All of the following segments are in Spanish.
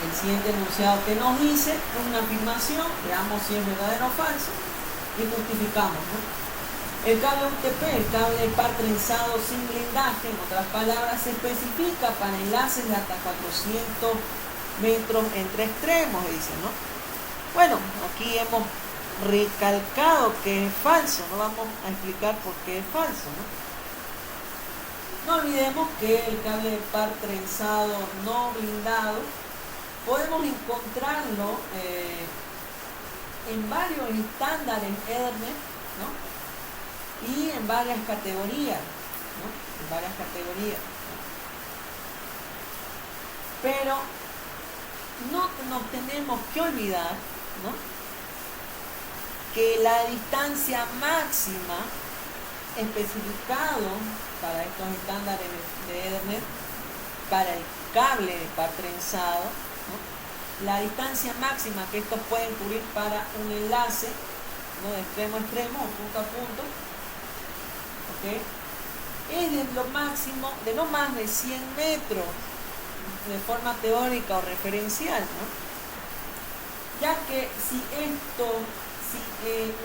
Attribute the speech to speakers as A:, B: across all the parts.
A: el siguiente enunciado que nos dice una afirmación, veamos si es verdadero o falso y justificamos, ¿no? El cable UTP, el cable par trenzado sin blindaje, en otras palabras, se especifica para enlaces de hasta 400 metros entre extremos, dice, ¿no? Bueno, aquí hemos recalcado que es falso, no vamos a explicar por qué es falso, ¿no? No olvidemos que el cable par trenzado no blindado podemos encontrarlo en varios estándares Ethernet, ¿no? Y en varias categorías, ¿no? En varias categorías, ¿no? Pero no nos tenemos que olvidar, ¿no? Que la distancia máxima especificado para estos estándares de Ethernet, para el cable de par trenzado, ¿no? La distancia máxima que estos pueden cubrir para un enlace, ¿no? De extremo a extremo o punto a punto, ¿okay? Es de lo máximo, de no más de 100 metros de forma teórica o referencial, ¿no? Ya que si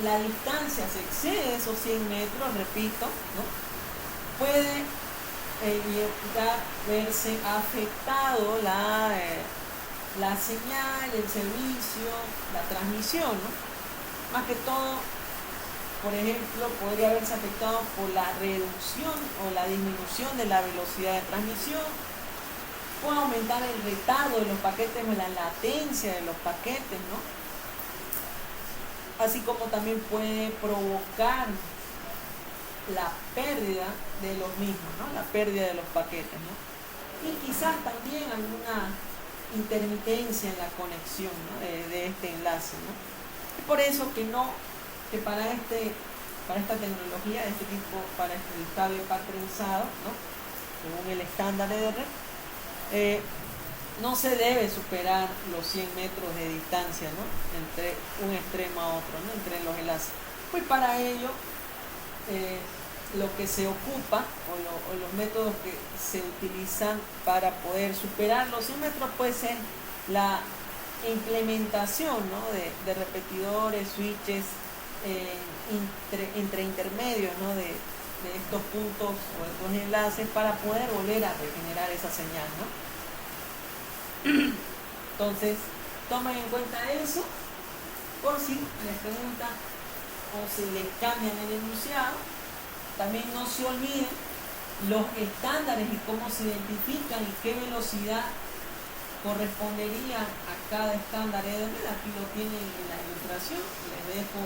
A: la distancia se excede esos 100 metros, repito, ¿no? Puede llegar a verse afectado la señal, el servicio, la transmisión, ¿no? Más que todo, por ejemplo, podría haberse afectado por la reducción o la disminución de la velocidad de transmisión, puede aumentar el retardo de los paquetes o la latencia de los paquetes, ¿no? Así como también puede provocar la pérdida de los mismos, ¿no? La pérdida de los paquetes, ¿no? Y quizás también alguna intermitencia en la conexión, ¿no? de este enlace, ¿no? Es por eso que para esta tecnología, de este tipo, para el cable par trenzado, ¿no? Según el estándar de red, no se debe superar los 100 metros de distancia, ¿no? Entre un extremo a otro, ¿no? Entre los enlaces. Pues para ello, lo que se ocupa o los métodos que se utilizan para poder superar los 100 metros puede ser la implementación, ¿no? de repetidores, switches entre intermedios, ¿no? de estos puntos o estos enlaces para poder volver a regenerar esa señal, ¿no? Entonces, tomen en cuenta eso por si les preguntan o si les cambian el enunciado. También no se olviden los estándares y cómo se identifican y qué velocidad correspondería a cada estándar Ethernet. Aquí lo tienen en la ilustración, les dejo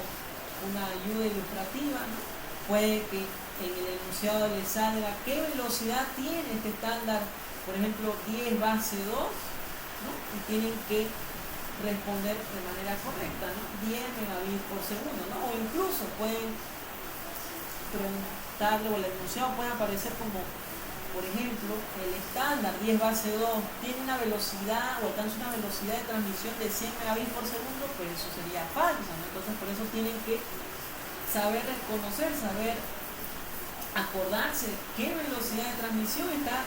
A: una ayuda ilustrativa, ¿no? Puede que en el enunciado les salga qué velocidad tiene este estándar, por ejemplo 10 base 2, ¿no? Y tienen que responder de manera correcta, ¿no? 10 megabits por segundo, ¿no? O incluso pueden preguntarle, o el enunciado puede aparecer como, por ejemplo, el estándar 10 base 2 tiene una velocidad o alcanza una velocidad de transmisión de 100 megabits por segundo, pues eso sería falso, ¿no? Entonces por eso tienen que saber reconocer, saber acordarse qué velocidad de transmisión está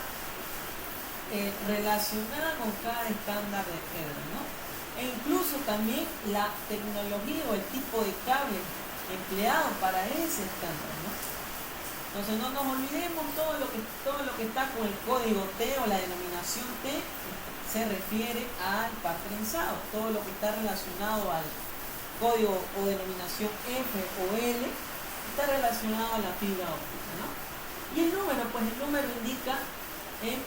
A: relacionada con cada estándar de Ethernet, ¿no? E incluso también la tecnología o el tipo de cable empleado para ese estándar, ¿no? Entonces no nos olvidemos todo lo que está con el código T o la denominación T se refiere al par trenzado. Todo lo que está relacionado al código o denominación F o L está relacionado a la fibra óptica, ¿no? Y el número, pues el número indica en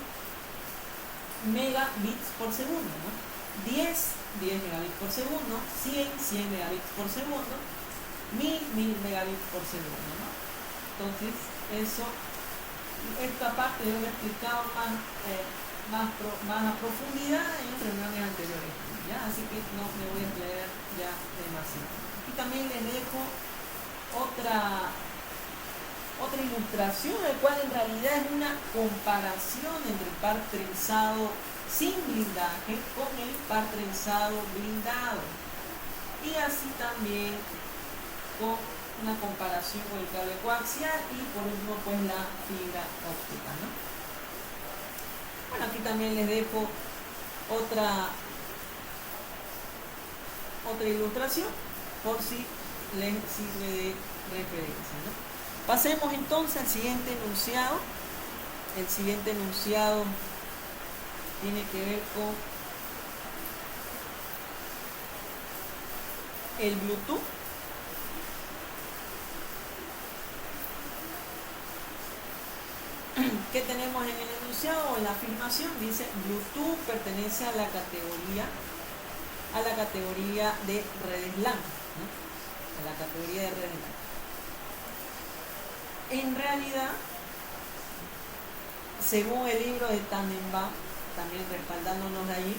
A: megabits por segundo, ¿no? 10 megabits por segundo, 100 megabits por segundo, 1000 megabits por segundo, ¿no? Entonces, esta parte yo lo he explicado más a profundidad en reuniones anteriores, ¿ya? Así que no me voy a explayar ya demasiado. Aquí también les dejo otra ilustración, el cual en realidad es una comparación entre el par trenzado sin blindaje con el par trenzado blindado, y así también con una comparación con el cable coaxial y por último pues la fibra óptica, ¿no? Bueno, aquí también les dejo otra otra ilustración por si les sirve de referencia, ¿no? Pasemos entonces al siguiente enunciado. El siguiente enunciado tiene que ver con el Bluetooth. ¿Qué tenemos en el enunciado? En la afirmación dice Bluetooth pertenece a la categoría de redes LAN, ¿no? A la categoría de redes LAN. En realidad, según el libro de Tannenbaum, también respaldándonos de allí,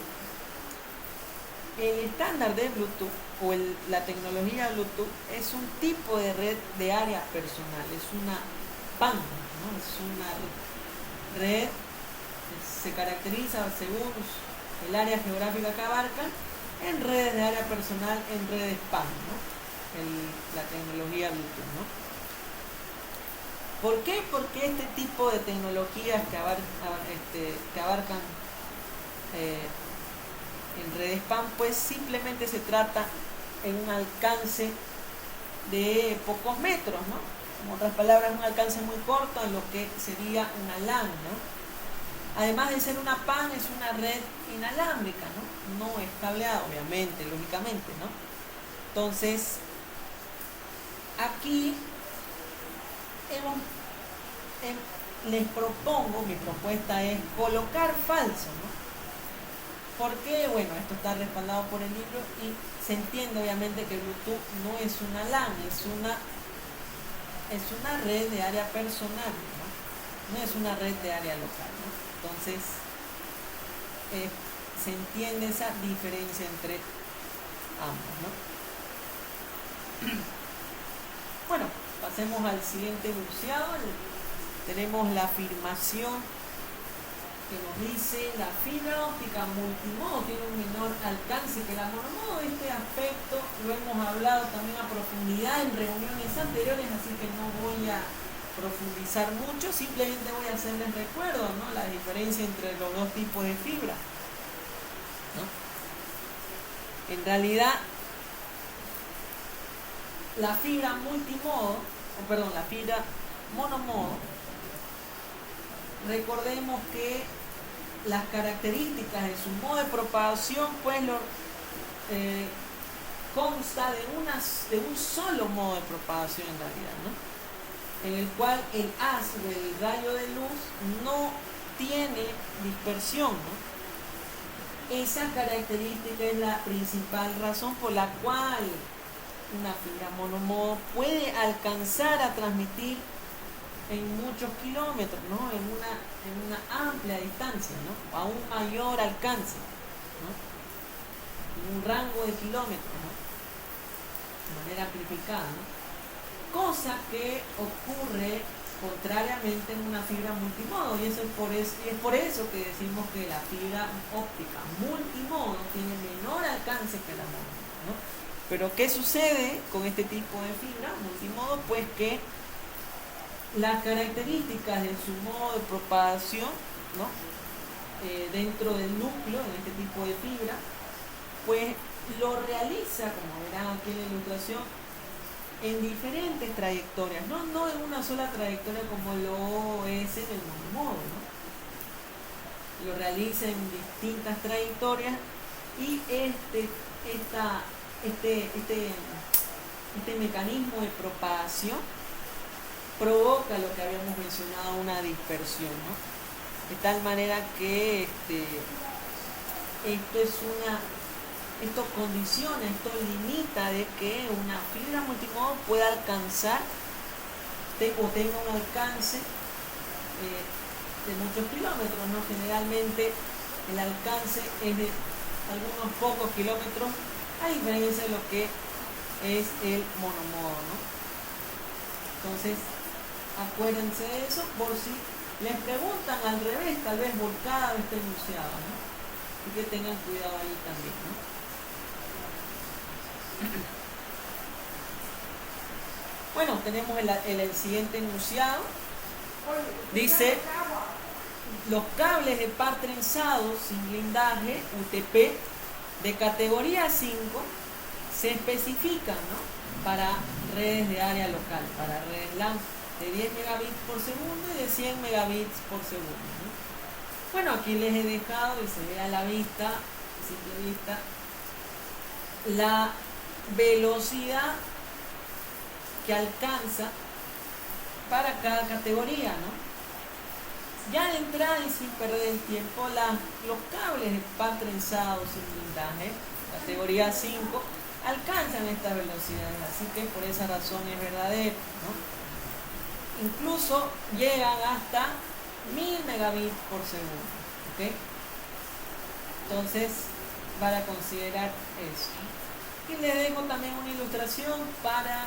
A: el estándar de Bluetooth o la tecnología Bluetooth es un tipo de red de área personal, es una PAN, ¿no? Es una red que se caracteriza según el área geográfica que abarca en redes de área personal, en redes PAN, ¿no? La tecnología Bluetooth, ¿no? ¿Por qué? Porque este tipo de tecnologías que abarcan en redes PAN, pues simplemente se trata en un alcance de pocos metros, ¿no? En otras palabras, un alcance muy corto en lo que sería una LAN, ¿no? Además de ser una PAN, es una red inalámbrica, ¿no? No es cableada, obviamente, lógicamente, ¿no? Entonces, aquí les propongo, mi propuesta es colocar falso, ¿no? Porque, bueno, esto está respaldado por el libro y se entiende obviamente que Bluetooth no es una LAN, es una red de área personal, ¿no? No es una red de área local, ¿no? Entonces, se entiende esa diferencia entre ambos, ¿no? Bueno, pasemos al siguiente enunciado. Tenemos la afirmación que nos dice: la fibra óptica multimodo tiene un menor alcance que la monomodo. Este aspecto lo hemos hablado también a profundidad en reuniones anteriores, así que no voy a profundizar mucho, simplemente voy a hacerles recuerdo, ¿no? La diferencia entre los dos tipos de fibra, ¿no? En realidad, la fibra la fibra monomodo, recordemos que las características de su modo de propagación pues consta de un solo modo de propagación en realidad, ¿no? En el cual el haz del rayo de luz no tiene dispersión, ¿no? Esa característica es la principal razón por la cual una fibra monomodo puede alcanzar a transmitir en muchos kilómetros, ¿no? En una amplia distancia, ¿no? A un mayor alcance, ¿no? En un rango de kilómetros, ¿no? De manera amplificada, ¿no? Cosa que ocurre contrariamente en una fibra multimodo, y es por eso que decimos que la fibra óptica multimodo tiene menor alcance que la monomodo, ¿no? Pero ¿qué sucede con este tipo de fibra multimodo? Pues que las características de su modo de propagación, ¿no? Dentro del núcleo, en este tipo de fibra, pues lo realiza, como verán aquí en la ilustración, en diferentes trayectorias, no en una sola trayectoria como lo es en el monomodo, ¿no? Lo realiza en distintas trayectorias y este mecanismo de propagación provoca lo que habíamos mencionado, una dispersión, ¿no? De tal manera que esto condiciona, esto limita de que una fibra multimodo pueda alcanzar o tenga un alcance de muchos kilómetros, ¿no? Generalmente el alcance es de algunos pocos kilómetros, a diferencia de lo que es el monomodo, ¿no? Entonces, acuérdense de eso por si les preguntan al revés, tal vez volcada de este enunciado, ¿no? Y que tengan cuidado ahí también, ¿no? Bueno, tenemos el siguiente enunciado. Dice: los cables de par trenzado sin blindaje UTP de categoría 5 se especifican, ¿no?, para redes de área local, para redes LAN de 10 megabits por segundo y de 100 megabits por segundo, ¿no? Bueno, aquí les he dejado y se ve a la vista, a simple vista, la velocidad que alcanza para cada categoría, ¿no? Ya de entrada y sin perder el tiempo, los cables de pan trenzado sin blindaje, categoría 5, alcanzan estas velocidades, así que por esa razón es verdadero, ¿no? Incluso llegan hasta 1000 megabits por segundo, ¿ok? Entonces, para considerar eso. Y les dejo también una ilustración para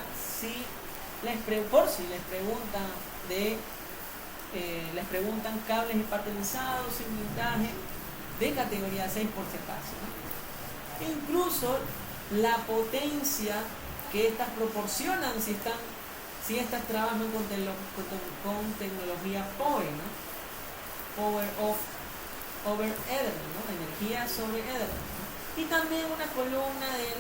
A: por si les preguntan les preguntan cables hipertenizados sin blindaje de categoría 6 por si acaso, ¿no? E incluso la potencia que estas proporcionan si estas trabajan con tecnología PoE, ¿no? Power over Ethernet, ¿no? Energía sobre Ethernet, ¿no? Y también una columna del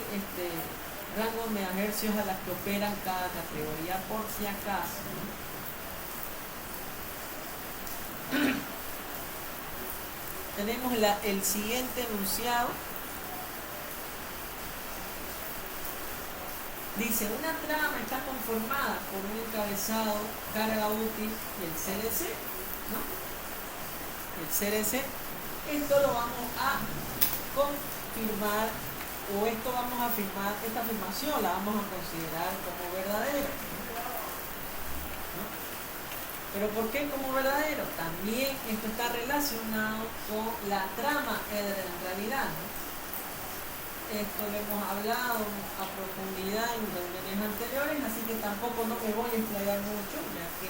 A: rango de megahercios a las que operan cada categoría por si acaso, ¿no? Tenemos el siguiente enunciado. Dice, una trama está conformada por un encabezado, carga útil y el CDC, ¿no? El CDC. Esto lo vamos a confirmar, o esta afirmación la vamos a considerar como verdadera, ¿no? ¿Pero por qué como verdadero? También esto está relacionado con la trama Ethernet en realidad, ¿no? Esto lo hemos hablado a profundidad en reuniones anteriores, así que tampoco no me voy a explayar mucho, ya que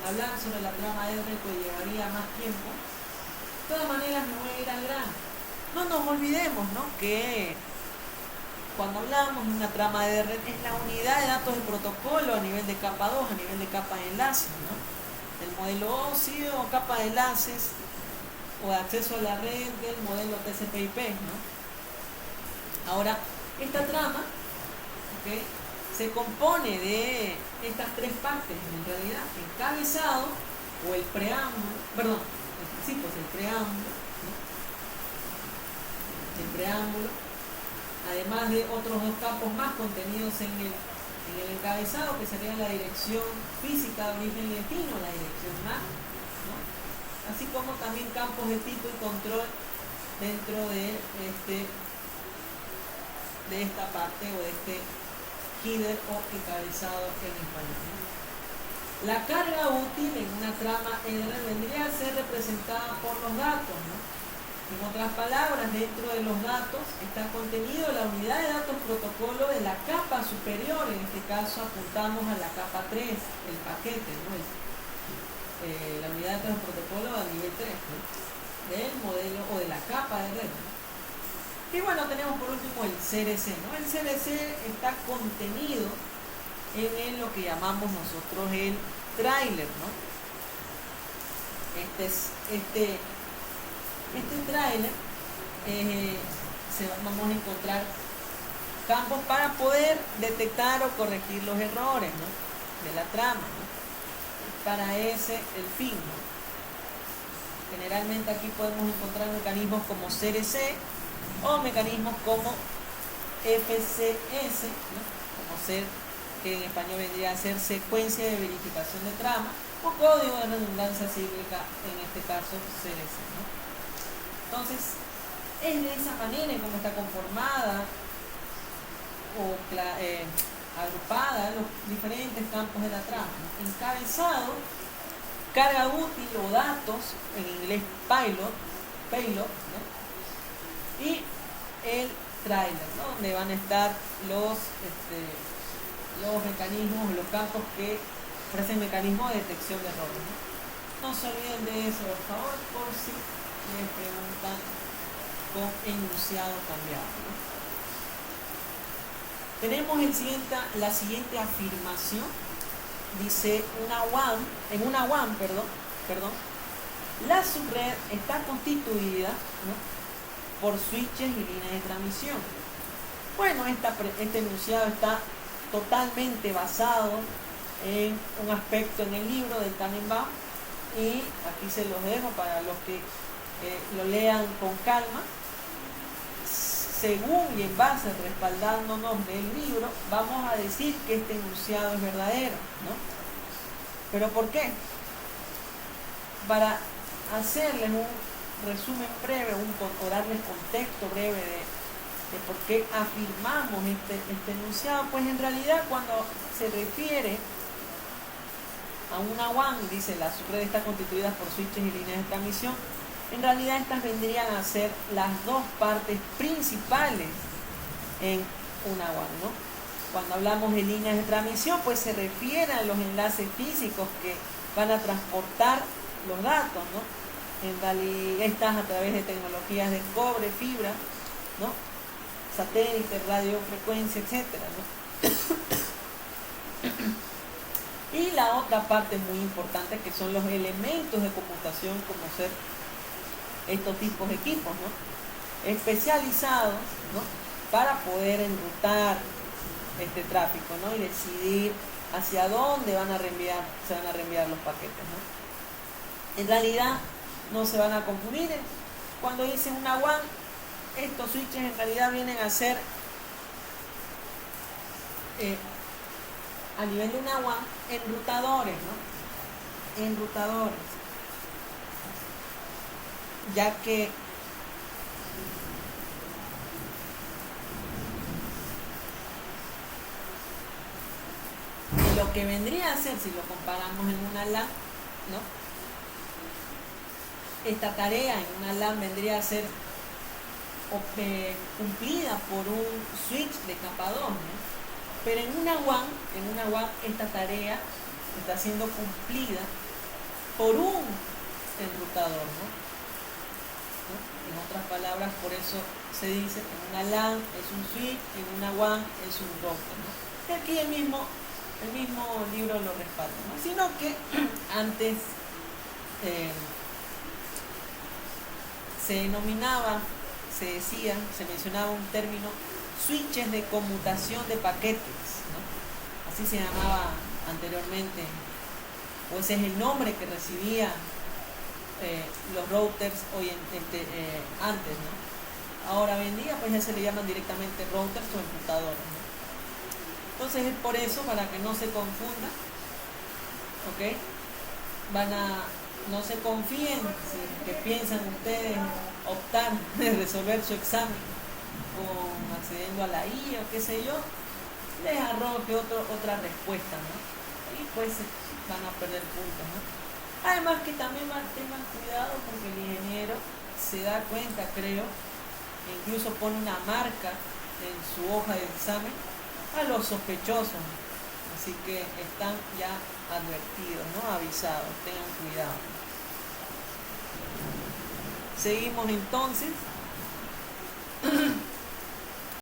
A: hablar sobre la trama Ethernet pues llevaría más tiempo. De todas maneras me voy a ir al grano. No nos olvidemos, ¿no?, que cuando hablamos de una trama Ethernet es la unidad de datos de protocolo a nivel de capa 2, a nivel de capa de enlaces, ¿no? El modelo OSI o capa de enlaces o de acceso a la red del modelo TCP/IP, ¿no? Ahora, esta trama, ¿okay?, se compone de estas tres partes, en realidad: encabezado o el preámbulo, perdón, en principio es el preámbulo, ¿no? El preámbulo, además de otros dos campos más contenidos en el encabezado, que sería la dirección física de origen y destino, la dirección MAC, ¿no? Así como también campos de tipo y control dentro de esta parte o de este header o encabezado en español, ¿no? La carga útil en una trama Ethernet vendría a ser representada por los datos, ¿no? En otras palabras, dentro de los datos está contenido la unidad de datos protocolo de la capa superior. En este caso apuntamos a la capa 3, el paquete, ¿no? La unidad de datos de protocolo a nivel 3, ¿no?, del modelo o de la capa de red, ¿no? Y bueno, tenemos por último el CDC, ¿no? El CDC está contenido en lo que llamamos nosotros el tráiler, ¿no? Este tráiler vamos a encontrar campos para poder detectar o corregir los errores, ¿no?, de la trama, ¿no? Para ese el fin, ¿no? Generalmente aquí podemos encontrar mecanismos como CDC o mecanismos como FCS, ¿no?, que en español vendría a ser secuencia de verificación de trama, o código de redundancia cíclica, en este caso CDC, ¿no? Entonces, es de esa manera en cómo está conformada o agrupada los diferentes campos de la trama, ¿no? Encabezado, carga útil o datos, en inglés payload, ¿no?, y el trailer, ¿no?, donde van a estar los mecanismos, los campos que ofrecen mecanismos de detección de errores, ¿no? No se olviden de eso, por favor, por si les preguntan con enunciado cambiado, ¿no? Tenemos la siguiente afirmación. Dice, en una WAN, la subred está constituida, ¿no?, por switches y líneas de transmisión. Bueno, este enunciado está totalmente basado en un aspecto en el libro del Tannenbaum, y aquí se los dejo para los que lo lean con calma. Según y en base, respaldándonos del libro, vamos a decir que este enunciado es verdadero, ¿no? ¿Pero por qué? Para hacerles un resumen breve, o darles contexto breve de por qué afirmamos este enunciado, pues en realidad cuando se refiere a una WAN, dice la subred está constituida por switches y líneas de transmisión, en realidad estas vendrían a ser las dos partes principales en una WAN, ¿no? Cuando hablamos de líneas de transmisión, pues se refiere a los enlaces físicos que van a transportar los datos, ¿no? En realidad estas a través de tecnologías de cobre, fibra, ¿no? Satélite, radiofrecuencia, etcétera, ¿no? Y la otra parte muy importante, que son los elementos de computación, como ser estos tipos de equipos, ¿no? Especializados, ¿no? Para poder enrutar este tráfico, ¿no? Y decidir hacia dónde se van a reenviar los paquetes, ¿no? En realidad no se van a confundir. Cuando dicen una WAN, estos switches en realidad vienen a ser a nivel de una WAN enrutadores, ¿no? Enrutadores, ya que lo que vendría a ser, si lo comparamos en una LAN, ¿no? Esta tarea en una LAN vendría a ser cumplida por un switch de capa 2, ¿no? Pero en una WAN esta tarea está siendo cumplida por un enrutador, ¿no? En otras palabras, por eso se dice que en una LAN es un switch, en una WAN es un router, ¿no? Y aquí el mismo libro lo respalda, ¿no? Sino que antes se mencionaba un término, switches de conmutación de paquetes, ¿no? Así se llamaba anteriormente, o ese es el nombre que recibían los routers antes, ¿no? Ahora hoy en día pues ya se le llaman directamente routers o enrutadores, ¿no? Entonces es por eso, para que no se confunda, ¿ok? No se confíen que piensan ustedes optar de resolver su examen accediendo a la IA o qué sé yo, les arroje otra respuesta, ¿no? Y pues van a perder puntos, ¿no? Además que también tengan cuidado, porque el ingeniero se da cuenta, creo, e incluso pone una marca en su hoja de examen a los sospechosos, así que están ya advertidos, ¿no? Avisados, tengan cuidado. Seguimos entonces.